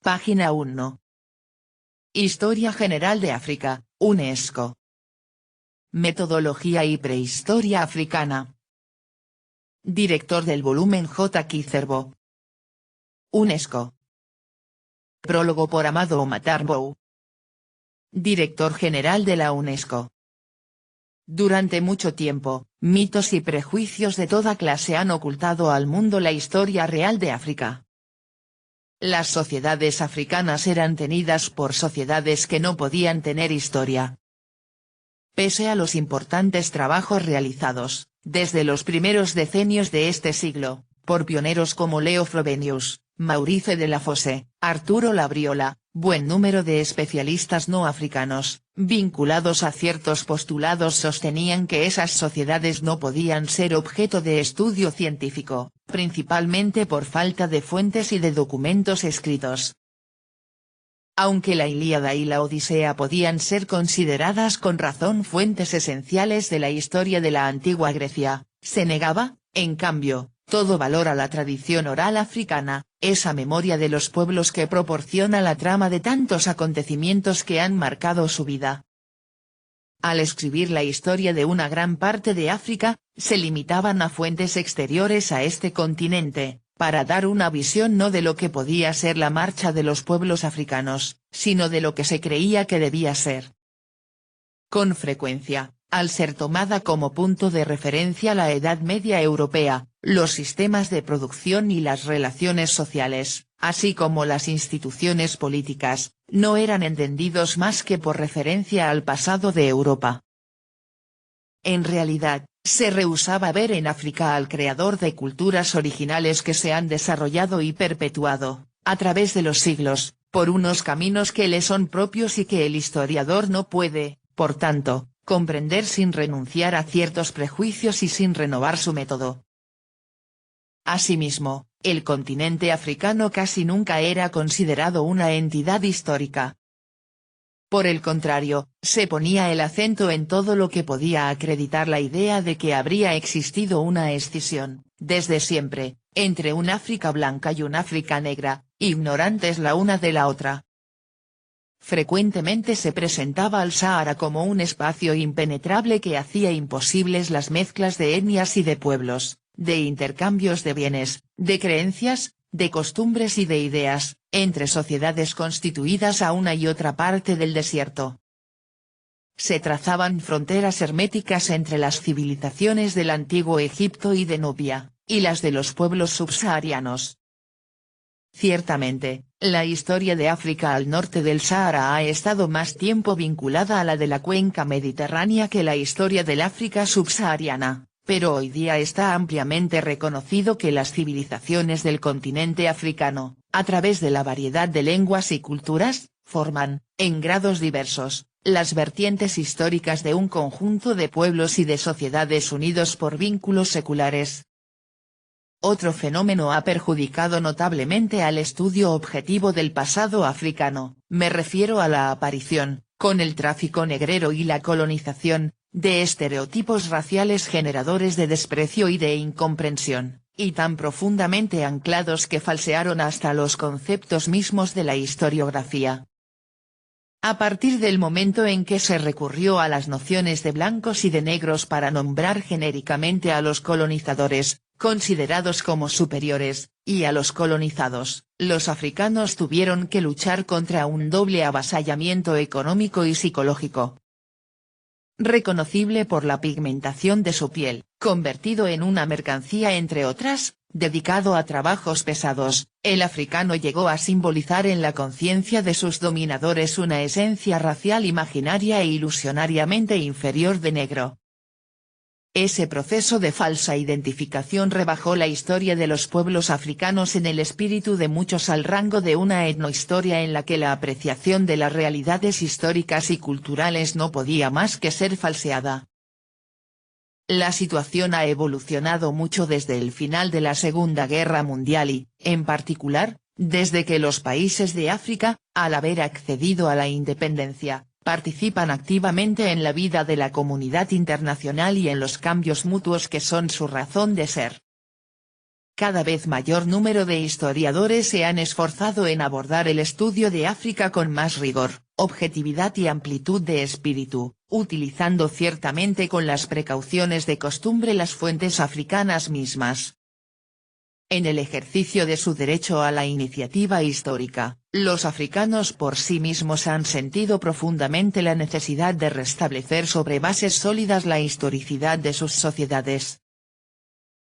Página 1. Historia General de África, UNESCO. Metodología y prehistoria africana. Director del volumen J. Kizerbo. UNESCO. Prólogo por Amado Omatarbou. Director General de la UNESCO. Durante mucho tiempo, mitos y prejuicios de toda clase han ocultado al mundo la historia real de África. Las sociedades africanas eran tenidas por sociedades que no podían tener historia. Pese a los importantes trabajos realizados, desde los primeros decenios de este siglo, por pioneros como Leo Frobenius, Maurice de la Fosse, Arturo Labriola, buen número de especialistas no africanos, vinculados a ciertos postulados sostenían que esas sociedades no podían ser objeto de estudio científico, principalmente por falta de fuentes y de documentos escritos. Aunque la Ilíada y la Odisea podían ser consideradas con razón fuentes esenciales de la historia de la antigua Grecia, se negaba, en cambio, todo valor a la tradición oral africana, esa memoria de los pueblos que proporciona la trama de tantos acontecimientos que han marcado su vida. Al escribir la historia de una gran parte de África, se limitaban a fuentes exteriores a este continente, para dar una visión no de lo que podía ser la marcha de los pueblos africanos, sino de lo que se creía que debía ser. Con frecuencia, al ser tomada como punto de referencia la Edad Media europea, los sistemas de producción y las relaciones sociales, así como las instituciones políticas, no eran entendidos más que por referencia al pasado de Europa. En realidad, se rehusaba ver en África al creador de culturas originales que se han desarrollado y perpetuado, a través de los siglos, por unos caminos que le son propios y que el historiador no puede, por tanto, comprender sin renunciar a ciertos prejuicios y sin renovar su método. Asimismo, el continente africano casi nunca era considerado una entidad histórica. Por el contrario, se ponía el acento en todo lo que podía acreditar la idea de que habría existido una escisión, desde siempre, entre un África blanca y un África negra, ignorantes la una de la otra. Frecuentemente se presentaba al Sáhara como un espacio impenetrable que hacía imposibles las mezclas de etnias y de pueblos, de intercambios de bienes, de creencias, de costumbres y de ideas, entre sociedades constituidas a una y otra parte del desierto. Se trazaban fronteras herméticas entre las civilizaciones del antiguo Egipto y de Nubia, y las de los pueblos subsaharianos. Ciertamente, la historia de África al norte del Sáhara ha estado más tiempo vinculada a la de la cuenca mediterránea que la historia del África subsahariana, pero hoy día está ampliamente reconocido que las civilizaciones del continente africano, a través de la variedad de lenguas y culturas, forman, en grados diversos, las vertientes históricas de un conjunto de pueblos y de sociedades unidos por vínculos seculares. Otro fenómeno ha perjudicado notablemente al estudio objetivo del pasado africano, me refiero a la aparición, con el tráfico negrero y la colonización, de estereotipos raciales generadores de desprecio y de incomprensión, y tan profundamente anclados que falsearon hasta los conceptos mismos de la historiografía. A partir del momento en que se recurrió a las nociones de blancos y de negros para nombrar genéricamente a los colonizadores, considerados como superiores, y a los colonizados, los africanos tuvieron que luchar contra un doble avasallamiento económico y psicológico. Reconocible por la pigmentación de su piel, convertido en una mercancía entre otras, dedicado a trabajos pesados, el africano llegó a simbolizar en la conciencia de sus dominadores una esencia racial imaginaria e ilusionariamente inferior de negro. Ese proceso de falsa identificación rebajó la historia de los pueblos africanos en el espíritu de muchos al rango de una etnohistoria en la que la apreciación de las realidades históricas y culturales no podía más que ser falseada. La situación ha evolucionado mucho desde el final de la Segunda Guerra Mundial y, en particular, desde que los países de África, al haber accedido a la independencia, participan activamente en la vida de la comunidad internacional y en los cambios mutuos que son su razón de ser. cada vez mayor número de historiadores se han esforzado en abordar el estudio de África con más rigor, objetividad y amplitud de espíritu, utilizando ciertamente con las precauciones de costumbre las fuentes africanas mismas. En el ejercicio de su derecho a la iniciativa histórica, los africanos por sí mismos han sentido profundamente la necesidad de restablecer sobre bases sólidas la historicidad de sus sociedades.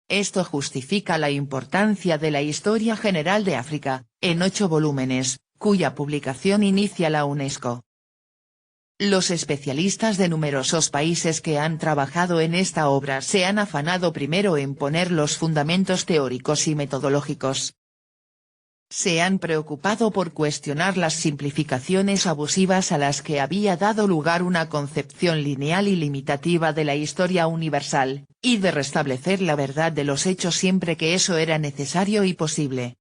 Esto justifica la importancia de la Historia General de África, en 8 volúmenes, cuya publicación inicia la UNESCO. Los especialistas de numerosos países que han trabajado en esta obra se han afanado primero en poner los fundamentos teóricos y metodológicos. Se han preocupado por cuestionar las simplificaciones abusivas a las que había dado lugar una concepción lineal y limitativa de la historia universal, y de restablecer la verdad de los hechos siempre que eso era necesario y posible.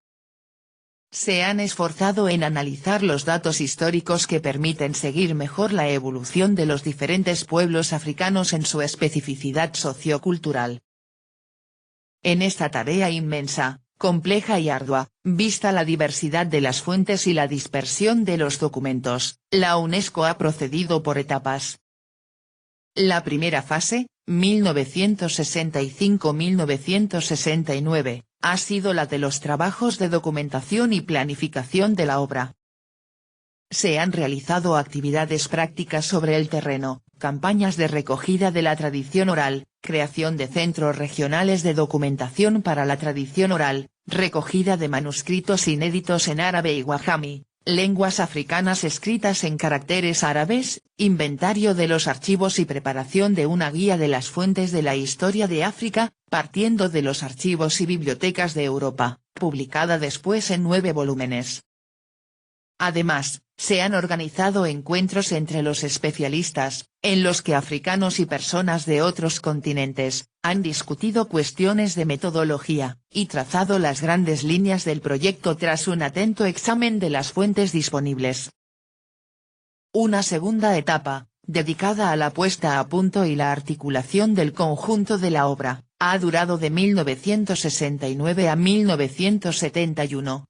Se han esforzado en analizar los datos históricos que permiten seguir mejor la evolución de los diferentes pueblos africanos en su especificidad sociocultural. En esta tarea inmensa, compleja y ardua, vista la diversidad de las fuentes y la dispersión de los documentos, la UNESCO ha procedido por etapas. La primera fase, 1965-1969, ha sido la de los trabajos de documentación y planificación de la obra. Se han realizado actividades prácticas sobre el terreno, campañas de recogida de la tradición oral, creación de centros regionales de documentación para la tradición oral, recogida de manuscritos inéditos en árabe y wajami, lenguas africanas escritas en caracteres árabes, inventario de los archivos y preparación de una guía de las fuentes de la historia de África, partiendo de los archivos y bibliotecas de Europa, publicada después en 9 volúmenes. Además, se han organizado encuentros entre los especialistas, en los que africanos y personas de otros continentes, han discutido cuestiones de metodología, y trazado las grandes líneas del proyecto tras un atento examen de las fuentes disponibles. Una segunda etapa, dedicada a la puesta a punto y la articulación del conjunto de la obra, ha durado de 1969 a 1971.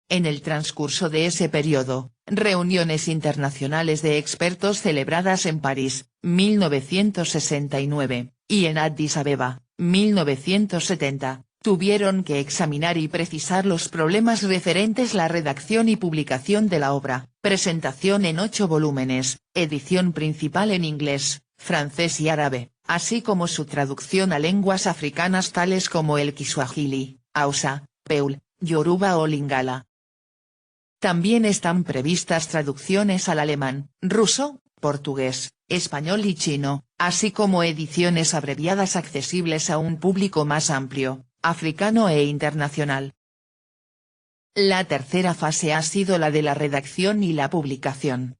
En el transcurso de ese periodo, reuniones internacionales de expertos celebradas en París, 1969, y en Addis Abeba, 1970, tuvieron que examinar y precisar los problemas referentes a la redacción y publicación de la obra, presentación en 8 volúmenes, edición principal en inglés, francés y árabe, así como su traducción a lenguas africanas tales como el Kiswahili, Hausa, Peul, Yoruba o Lingala. También están previstas traducciones al alemán, ruso, portugués, español y chino, así como ediciones abreviadas accesibles a un público más amplio, africano e internacional. La tercera fase ha sido la de la redacción y la publicación.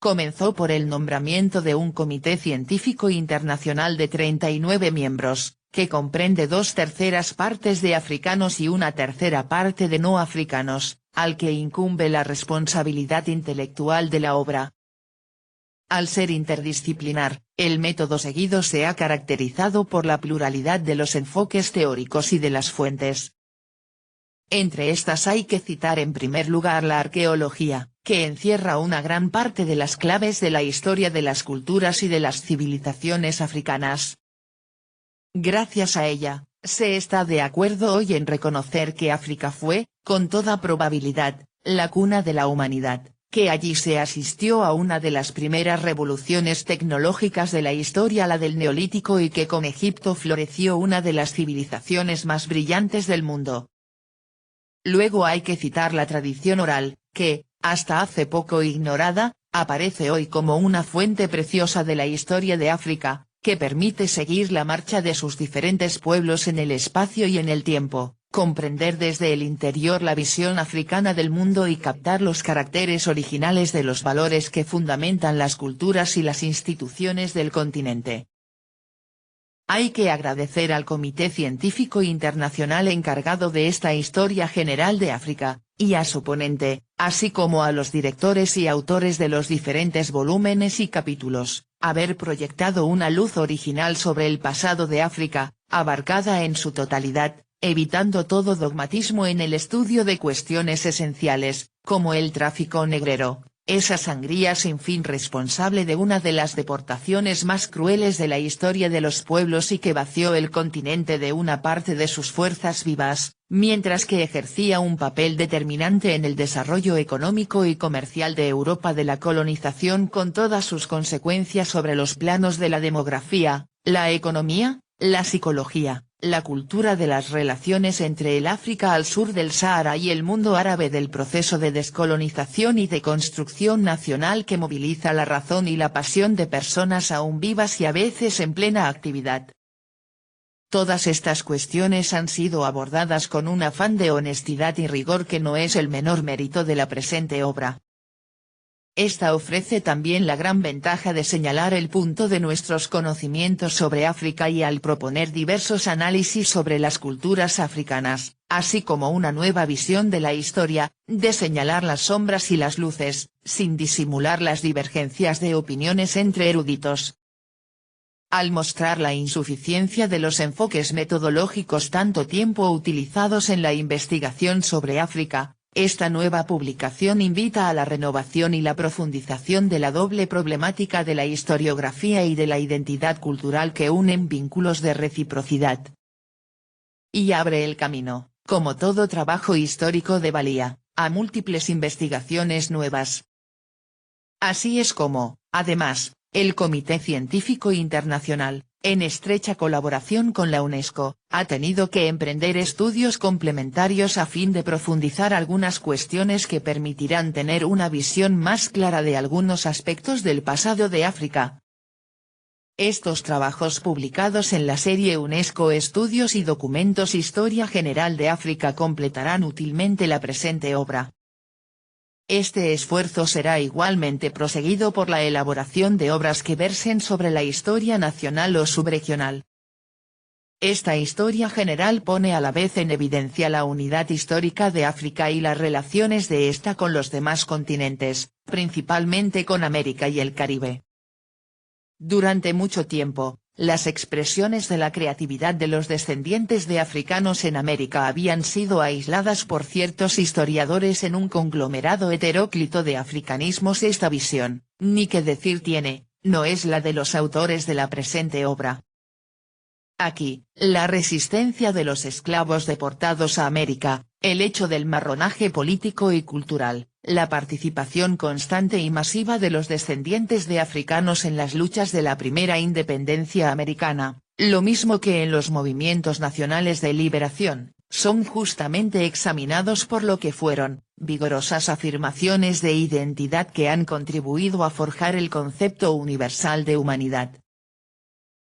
Comenzó por el nombramiento de un comité científico internacional de 39 miembros, que comprende 2/3 partes de africanos y 1/3 parte de no africanos, al que incumbe la responsabilidad intelectual de la obra. Al ser interdisciplinar, el método seguido se ha caracterizado por la pluralidad de los enfoques teóricos y de las fuentes. Entre estas hay que citar en primer lugar la arqueología, que encierra una gran parte de las claves de la historia de las culturas y de las civilizaciones africanas. Gracias a ella, se está de acuerdo hoy en reconocer que África fue, con toda probabilidad, la cuna de la humanidad, que allí se asistió a una de las primeras revoluciones tecnológicas de la historia, la del Neolítico, y que con Egipto floreció una de las civilizaciones más brillantes del mundo. Luego hay que citar la tradición oral, que, hasta hace poco ignorada, aparece hoy como una fuente preciosa de la historia de África, que permite seguir la marcha de sus diferentes pueblos en el espacio y en el tiempo, comprender desde el interior la visión africana del mundo y captar los caracteres originales de los valores que fundamentan las culturas y las instituciones del continente. Hay que agradecer al Comité Científico Internacional encargado de esta historia general de África, y a su ponente, así como a los directores y autores de los diferentes volúmenes y capítulos, haber proyectado una luz original sobre el pasado de África, abarcada en su totalidad, evitando todo dogmatismo en el estudio de cuestiones esenciales, como el tráfico negrero, esa sangría sin fin responsable de una de las deportaciones más crueles de la historia de los pueblos y que vació el continente de una parte de sus fuerzas vivas, mientras que ejercía un papel determinante en el desarrollo económico y comercial de Europa de la colonización con todas sus consecuencias sobre los planos de la demografía, la economía, la psicología, la cultura de las relaciones entre el África al sur del Sáhara y el mundo árabe del proceso de descolonización y de construcción nacional que moviliza la razón y la pasión de personas aún vivas y a veces en plena actividad. Todas estas cuestiones han sido abordadas con un afán de honestidad y rigor que no es el menor mérito de la presente obra. Esta ofrece también la gran ventaja de señalar el punto de nuestros conocimientos sobre África y al proponer diversos análisis sobre las culturas africanas, así como una nueva visión de la historia, de señalar las sombras y las luces, sin disimular las divergencias de opiniones entre eruditos. Al mostrar la insuficiencia de los enfoques metodológicos tanto tiempo utilizados en la investigación sobre África, esta nueva publicación invita a la renovación y la profundización de la doble problemática de la historiografía y de la identidad cultural que unen vínculos de reciprocidad. Y abre el camino, como todo trabajo histórico de valía, a múltiples investigaciones nuevas. Así es como, además, el Comité Científico Internacional, en estrecha colaboración con la UNESCO, ha tenido que emprender estudios complementarios a fin de profundizar algunas cuestiones que permitirán tener una visión más clara de algunos aspectos del pasado de África. Estos trabajos publicados en la serie UNESCO Estudios y Documentos Historia General de África completarán útilmente la presente obra. Este esfuerzo será igualmente proseguido por la elaboración de obras que versen sobre la historia nacional o subregional. Esta historia general pone a la vez en evidencia la unidad histórica de África y las relaciones de ésta con los demás continentes, principalmente con América y el Caribe. Durante mucho tiempo, las expresiones de la creatividad de los descendientes de africanos en América habían sido aisladas por ciertos historiadores en un conglomerado heteróclito de africanismos. Esta visión, ni qué decir tiene, no es la de los autores de la presente obra. Aquí, la resistencia de los esclavos deportados a América, el hecho del marronaje político y cultural, la participación constante y masiva de los descendientes de africanos en las luchas de la primera independencia americana, lo mismo que en los movimientos nacionales de liberación, son justamente examinados por lo que fueron, vigorosas afirmaciones de identidad que han contribuido a forjar el concepto universal de humanidad.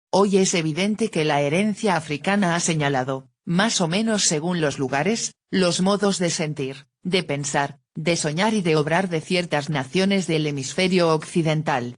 Hoy es evidente que la herencia africana ha señalado, más o menos según los lugares, los modos de sentir, de pensar, de soñar y de obrar de ciertas naciones del hemisferio occidental.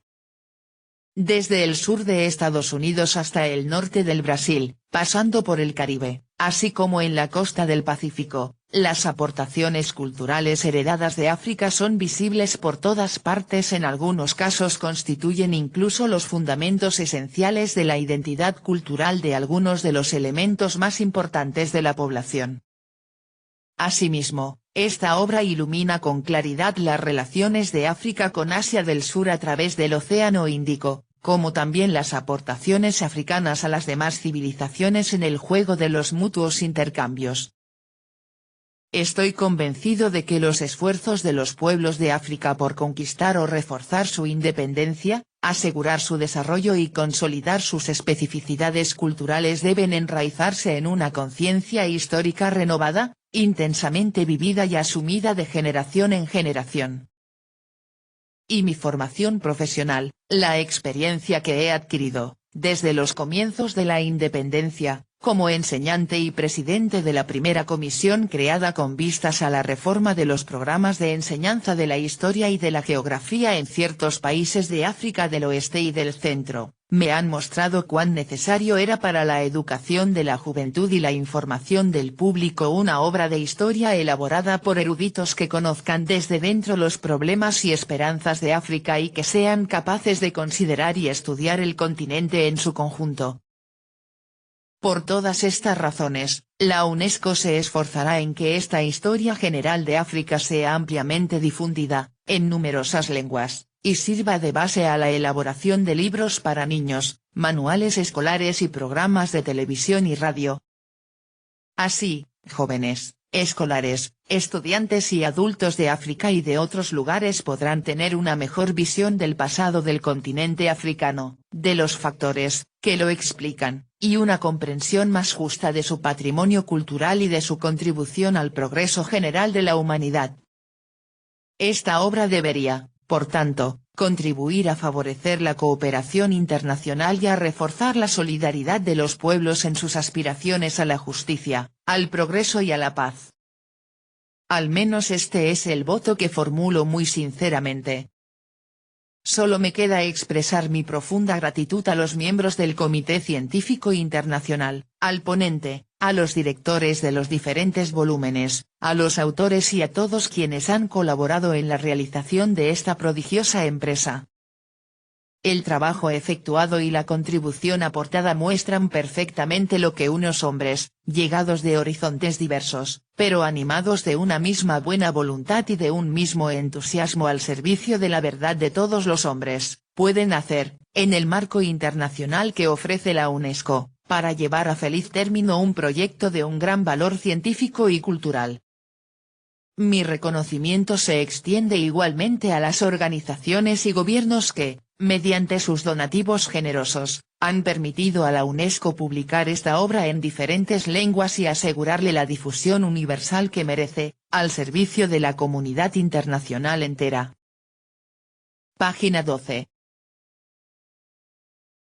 Desde el sur de Estados Unidos hasta el norte del Brasil, pasando por el Caribe, así como en la costa del Pacífico, las aportaciones culturales heredadas de África son visibles por todas partes. En algunos casos constituyen incluso los fundamentos esenciales de la identidad cultural de algunos de los elementos más importantes de la población. Asimismo, esta obra ilumina con claridad las relaciones de África con Asia del Sur a través del Océano Índico, como también las aportaciones africanas a las demás civilizaciones en el juego de los mutuos intercambios. Estoy convencido de que los esfuerzos de los pueblos de África por conquistar o reforzar su independencia, asegurar su desarrollo y consolidar sus especificidades culturales deben enraizarse en una conciencia histórica renovada, intensamente vivida y asumida de generación en generación. Y mi formación profesional, la experiencia que he adquirido, desde los comienzos de la independencia, como enseñante y presidente de la primera comisión creada con vistas a la reforma de los programas de enseñanza de la historia y de la geografía en ciertos países de África del Oeste y del Centro, me han mostrado cuán necesario era para la educación de la juventud y la información del público una obra de historia elaborada por eruditos que conozcan desde dentro los problemas y esperanzas de África y que sean capaces de considerar y estudiar el continente en su conjunto. Por todas estas razones, la UNESCO se esforzará en que esta historia general de África sea ampliamente difundida, en numerosas lenguas, y sirva de base a la elaboración de libros para niños, manuales escolares y programas de televisión y radio. Así, jóvenes, escolares, estudiantes y adultos de África y de otros lugares podrán tener una mejor visión del pasado del continente africano, de los factores que lo explican, y una comprensión más justa de su patrimonio cultural y de su contribución al progreso general de la humanidad. Esta obra debería, por tanto, contribuir a favorecer la cooperación internacional y a reforzar la solidaridad de los pueblos en sus aspiraciones a la justicia, al progreso y a la paz. Al menos este es el voto que formulo muy sinceramente. Solo me queda expresar mi profunda gratitud a los miembros del Comité Científico Internacional, al ponente, a los directores de los diferentes volúmenes, a los autores y a todos quienes han colaborado en la realización de esta prodigiosa empresa. El trabajo efectuado y la contribución aportada muestran perfectamente lo que unos hombres, llegados de horizontes diversos, pero animados de una misma buena voluntad y de un mismo entusiasmo al servicio de la verdad de todos los hombres, pueden hacer, en el marco internacional que ofrece la UNESCO, para llevar a feliz término un proyecto de un gran valor científico y cultural. Mi reconocimiento se extiende igualmente a las organizaciones y gobiernos que, mediante sus donativos generosos, han permitido a la UNESCO publicar esta obra en diferentes lenguas y asegurarle la difusión universal que merece, al servicio de la comunidad internacional entera. Página 12.